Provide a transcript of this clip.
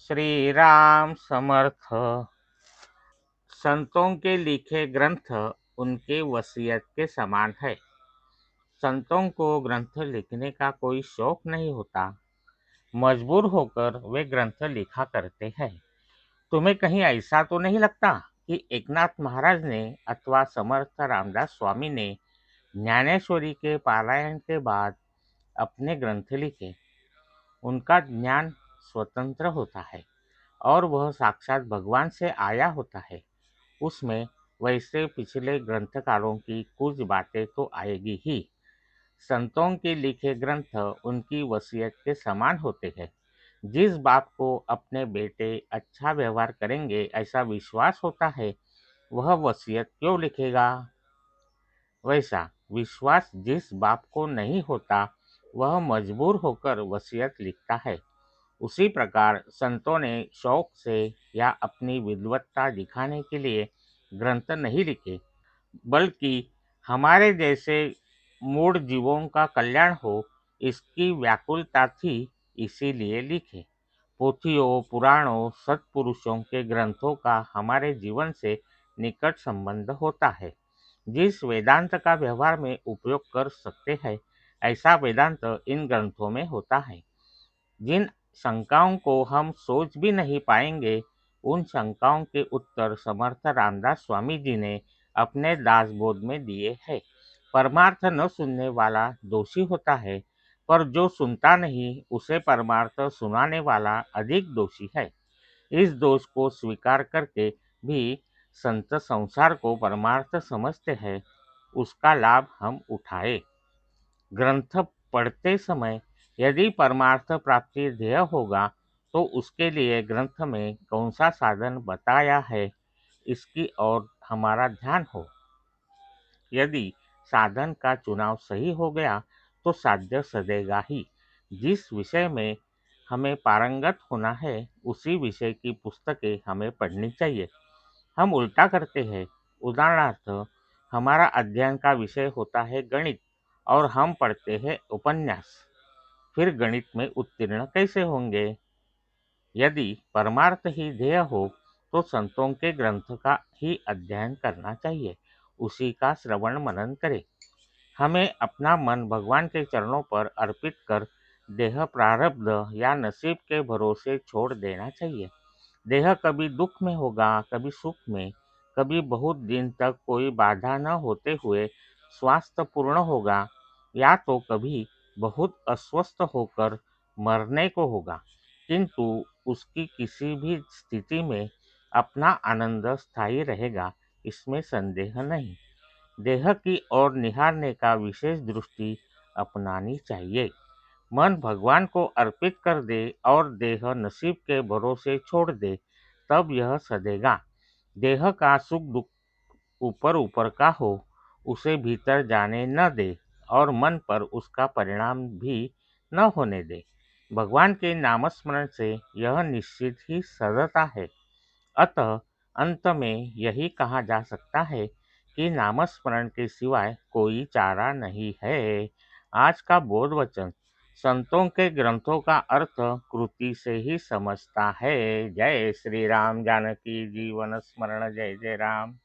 श्री राम समर्थ। संतों के लिखे ग्रंथ उनके वसीयत के समान है। संतों को ग्रंथ लिखने का कोई शौक नहीं होता, मजबूर होकर वे ग्रंथ लिखा करते हैं। तुम्हें कहीं ऐसा तो नहीं लगता कि एकनाथ महाराज ने अथवा समर्थ रामदास स्वामी ने ज्ञानेश्वरी के पारायण के बाद अपने ग्रंथ लिखे? उनका ज्ञान स्वतंत्र होता है और वह साक्षात भगवान से आया होता है। उसमें वैसे पिछले ग्रंथकारों की कुछ बातें तो आएगी ही। संतों के लिखे ग्रंथ उनकी वसीयत के समान होते हैं। जिस बाप को अपने बेटे अच्छा व्यवहार करेंगे ऐसा विश्वास होता है, वह वसीयत क्यों लिखेगा? वैसा विश्वास जिस बाप को नहीं होता, वह मजबूर होकर वसीयत लिखता है। उसी प्रकार संतों ने शौक से या अपनी विद्वत्ता दिखाने के लिए ग्रंथ नहीं लिखे, बल्कि हमारे जैसे मूढ़ जीवों का कल्याण हो, इसकी व्याकुलता थी, इसीलिए लिखे। पोथियों, पुराणों, सत्पुरुषों के ग्रंथों का हमारे जीवन से निकट संबंध होता है। जिस वेदांत का व्यवहार में उपयोग कर सकते हैं, ऐसा वेदांत इन ग्रंथों में होता है। जिन शंकाओं को हम सोच भी नहीं पाएंगे, उन शंकाओं के उत्तर समर्थ रामदास स्वामी जी ने अपने दासबोध में दिए हैं। परमार्थ न सुनने वाला दोषी होता है, पर जो सुनता नहीं उसे परमार्थ सुनाने वाला अधिक दोषी है। इस दोष को स्वीकार करके भी संत संसार को परमार्थ समझते हैं, उसका लाभ हम उठाए। ग्रंथ पढ़ते समय यदि परमार्थ प्राप्ति ध्येय होगा, तो उसके लिए ग्रंथ में कौन सा साधन बताया है, इसकी ओर हमारा ध्यान हो। यदि साधन का चुनाव सही हो गया, तो साध्य सधेगा ही। जिस विषय में हमें पारंगत होना है, उसी विषय की पुस्तकें हमें पढ़नी चाहिए। हम उल्टा करते हैं। उदाहरणार्थ, हमारा अध्ययन का विषय होता है गणित और हम पढ़ते हैं उपन्यास, फिर गणित में उत्तीर्ण कैसे होंगे? यदि परमार्थ ही ध्येय हो, तो संतों के ग्रंथ का ही अध्ययन करना चाहिए, उसी का श्रवण मनन करें। हमें अपना मन भगवान के चरणों पर अर्पित कर देह प्रारब्ध या नसीब के भरोसे छोड़ देना चाहिए। देह कभी दुख में होगा, कभी सुख में, कभी बहुत दिन तक कोई बाधा न होते हुए स्वास्थ्य पूर्ण होगा, या तो कभी बहुत अस्वस्थ होकर मरने को होगा। किंतु उसकी किसी भी स्थिति में अपना आनंद स्थायी रहेगा, इसमें संदेह नहीं। देह की ओर निहारने का विशेष दृष्टि अपनानी चाहिए। मन भगवान को अर्पित कर दे और देह नसीब के भरोसे छोड़ दे, तब यह सधेगा। देह का सुख दुख ऊपर ऊपर का हो, उसे भीतर जाने न दे और मन पर उसका परिणाम भी न होने दे। भगवान के नामस्मरण से यह निश्चित ही सधता है। अतः अंत में यही कहा जा सकता है कि नामस्मरण के सिवाय कोई चारा नहीं है। आज का बोध वचन संतों के ग्रंथों का अर्थ कृति से ही समझता है। जय श्री राम। जानकी जीवन स्मरण। जय जय राम।